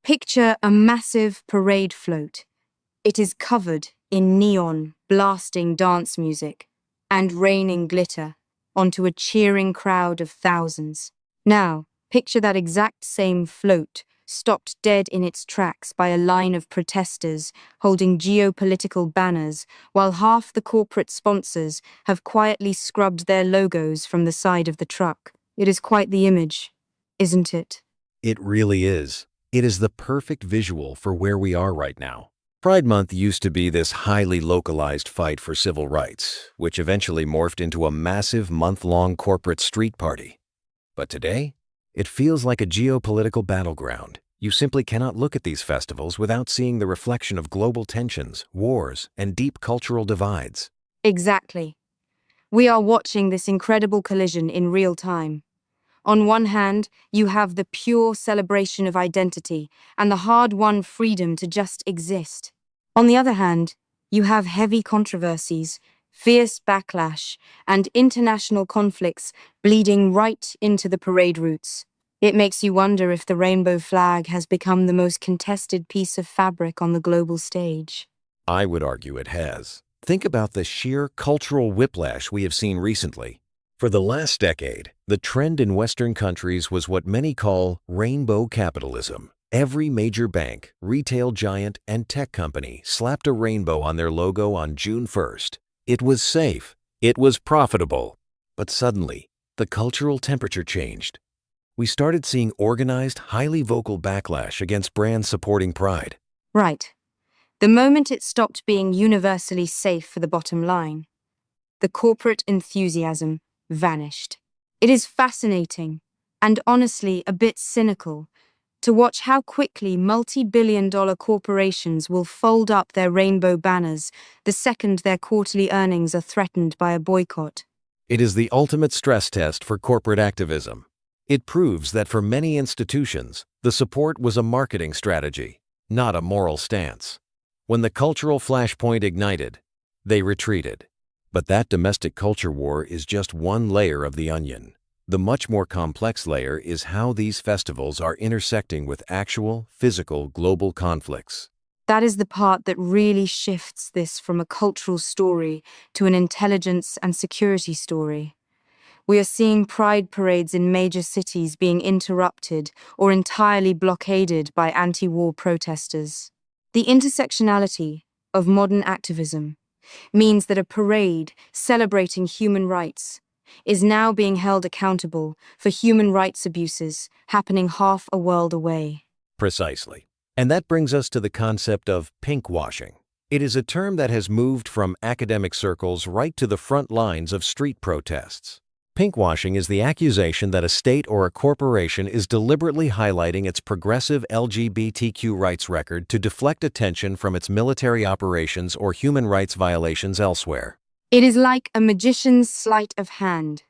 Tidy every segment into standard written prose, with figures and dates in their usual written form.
Picture a massive parade float. It is covered in neon, blasting dance music and raining glitter onto a cheering crowd of thousands. Now, picture that exact same float stopped dead in its tracks by a line of protesters holding geopolitical banners, while half the corporate sponsors have quietly scrubbed their logos from the side of the truck. It is quite the image, isn't it? It really is. It is the perfect visual for where we are right now. Pride Month used to be this highly localized fight for civil rights, which eventually morphed into a massive month-long corporate street party. But today, it feels like a geopolitical battleground. You simply cannot look at these festivals without seeing the reflection of global tensions, wars, and deep cultural divides. Exactly. We are watching this incredible collision in real time. On one hand, you have the pure celebration of identity and the hard-won freedom to just exist. On the other hand, you have heavy controversies, fierce backlash, and international conflicts bleeding right into the parade routes. It makes you wonder if the rainbow flag has become the most contested piece of fabric on the global stage. I would argue it has. Think about the sheer cultural whiplash we have seen recently. For the last decade, the trend in Western countries was what many call rainbow capitalism. Every major bank, retail giant, and tech company slapped a rainbow on their logo on June 1st. It was safe. It was profitable. But suddenly, the cultural temperature changed. We started seeing organized, highly vocal backlash against brands supporting Pride. Right. The moment it stopped being universally safe for the bottom line, the corporate enthusiasm vanished. It is fascinating, and honestly a bit cynical, to watch how quickly multi-billion-dollar corporations will fold up their rainbow banners the second their quarterly earnings are threatened by a boycott. It is the ultimate stress test for corporate activism. It proves that for many institutions, the support was a marketing strategy, not a moral stance. When the cultural flashpoint ignited, they retreated. But that domestic culture war is just one layer of the onion. The much more complex layer is how these festivals are intersecting with actual, physical, global conflicts. That is the part that really shifts this from a cultural story to an intelligence and security story. We are seeing pride parades in major cities being interrupted or entirely blockaded by anti-war protesters. The intersectionality of modern activism means that a parade celebrating human rights is now being held accountable for human rights abuses happening half a world away. Precisely. And that brings us to the concept of pinkwashing. It is a term that has moved from academic circles right to the front lines of street protests. Pinkwashing is the accusation that a state or a corporation is deliberately highlighting its progressive LGBTQ rights record to deflect attention from its military operations or human rights violations elsewhere. It is like a magician's sleight of hand.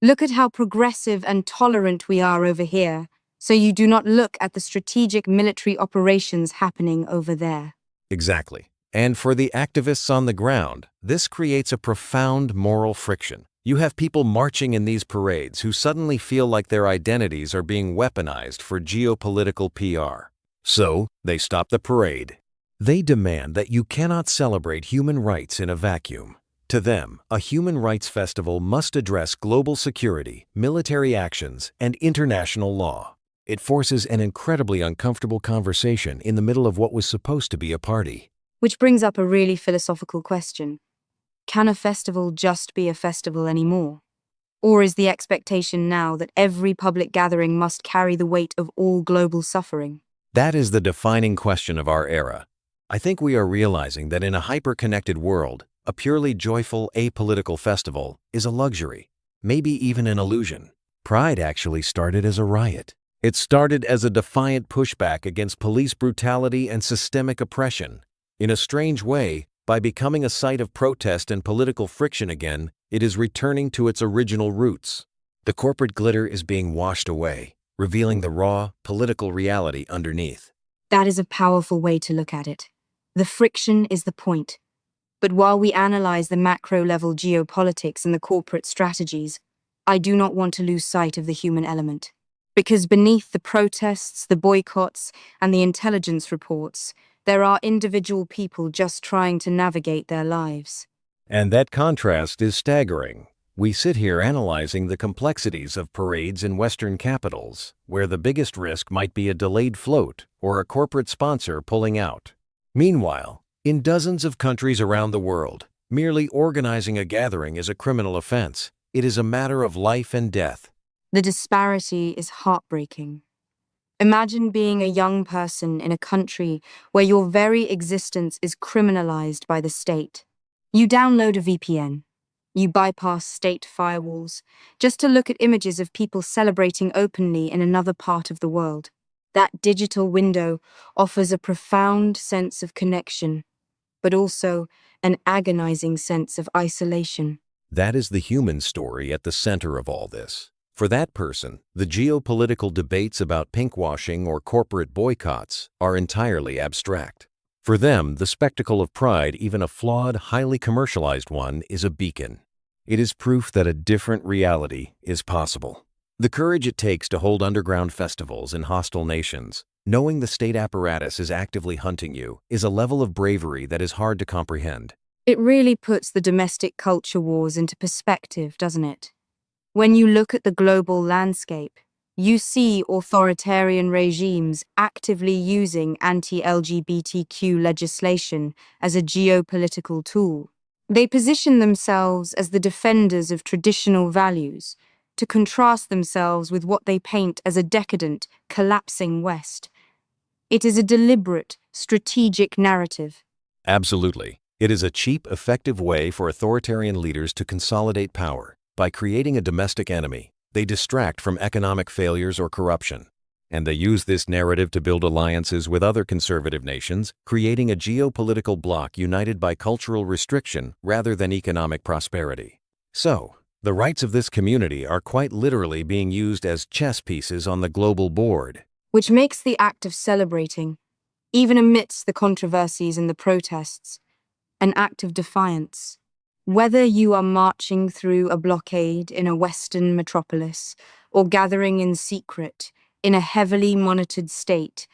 Look at how progressive and tolerant we are over here, so you do not look at the strategic military operations happening over there. Exactly. And for the activists on the ground, this creates a profound moral friction. You have people marching in these parades who suddenly feel like their identities are being weaponized for geopolitical PR. So, they stop the parade. They demand that you cannot celebrate human rights in a vacuum. To them, a human rights festival must address global security, military actions, and international law. It forces an incredibly uncomfortable conversation in the middle of what was supposed to be a party. Which brings up a really philosophical question. Can a festival just be a festival anymore? Or is the expectation now that every public gathering must carry the weight of all global suffering? That is the defining question of our era. I think we are realizing that in a hyper-connected world, a purely joyful, apolitical festival is a luxury, maybe even an illusion. Pride actually started as a riot. It started as a defiant pushback against police brutality and systemic oppression. In a strange way, by becoming a site of protest and political friction again, it is returning to its original roots. The corporate glitter is being washed away, revealing the raw, political reality underneath. That is a powerful way to look at it. The friction is the point. But while we analyze the macro-level geopolitics and the corporate strategies, I do not want to lose sight of the human element. Because beneath the protests, the boycotts, and the intelligence reports, there are individual people just trying to navigate their lives. And that contrast is staggering. We sit here analyzing the complexities of parades in Western capitals, where the biggest risk might be a delayed float or a corporate sponsor pulling out. Meanwhile, in dozens of countries around the world, merely organizing a gathering is a criminal offense. It is a matter of life and death. The disparity is heartbreaking. Imagine being a young person in a country where your very existence is criminalized by the state. You download a VPN. You bypass state firewalls just to look at images of people celebrating openly in another part of the world. That digital window offers a profound sense of connection, but also an agonizing sense of isolation. That is the human story at the center of all this. For that person, the geopolitical debates about pinkwashing or corporate boycotts are entirely abstract. For them, the spectacle of pride, even a flawed, highly commercialized one, is a beacon. It is proof that a different reality is possible. The courage it takes to hold underground festivals in hostile nations, knowing the state apparatus is actively hunting you, is a level of bravery that is hard to comprehend. It really puts the domestic culture wars into perspective, doesn't it? When you look at the global landscape, you see authoritarian regimes actively using anti-LGBTQ legislation as a geopolitical tool. They position themselves as the defenders of traditional values to contrast themselves with what they paint as a decadent, collapsing West. It is a deliberate, strategic narrative. Absolutely. It is a cheap, effective way for authoritarian leaders to consolidate power. By creating a domestic enemy, they distract from economic failures or corruption. And they use this narrative to build alliances with other conservative nations, creating a geopolitical bloc united by cultural restriction rather than economic prosperity. So, the rights of this community are quite literally being used as chess pieces on the global board. Which makes the act of celebrating, even amidst the controversies and the protests, an act of defiance. Whether you are marching through a blockade in a Western metropolis or gathering in secret in a heavily monitored state,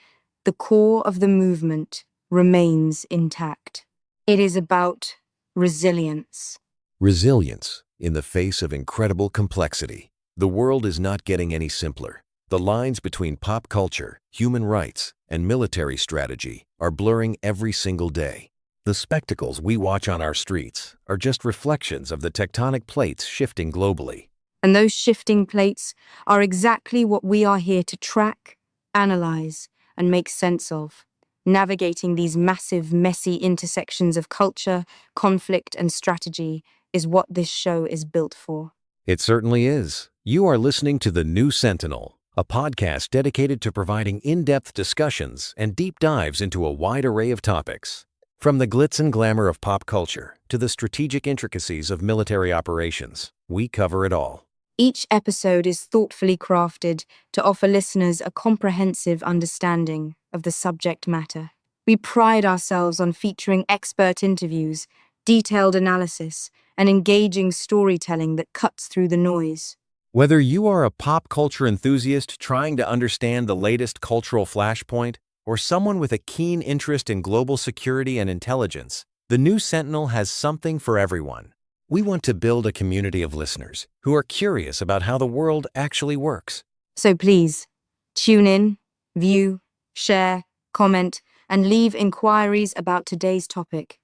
the core of the movement remains intact. It is about resilience. Resilience in the face of incredible complexity. The world is not getting any simpler. The lines between pop culture, human rights, and military strategy are blurring every single day. The spectacles we watch on our streets are just reflections of the tectonic plates shifting globally. And those shifting plates are exactly what we are here to track, analyze, and make sense of. Navigating these massive, messy intersections of culture, conflict, and strategy is what this show is built for. It certainly is. You are listening to The New Sentinel, a podcast dedicated to providing in-depth discussions and deep dives into a wide array of topics. From the glitz and glamour of pop culture to the strategic intricacies of military operations, we cover it all. Each episode is thoughtfully crafted to offer listeners a comprehensive understanding of the subject matter. We pride ourselves on featuring expert interviews, detailed analysis, and engaging storytelling that cuts through the noise. Whether you are a pop culture enthusiast trying to understand the latest cultural flashpoint, or someone with a keen interest in global security and intelligence, The New Sentinel has something for everyone. We want to build a community of listeners who are curious about how the world actually works. So please, tune in, view, share, comment, and leave inquiries about today's topic.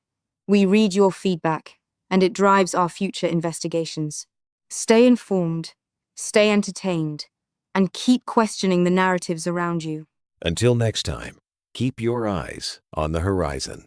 We read your feedback, and it drives our future investigations. Stay informed, stay entertained, and keep questioning the narratives around you. Until next time, keep your eyes on the horizon.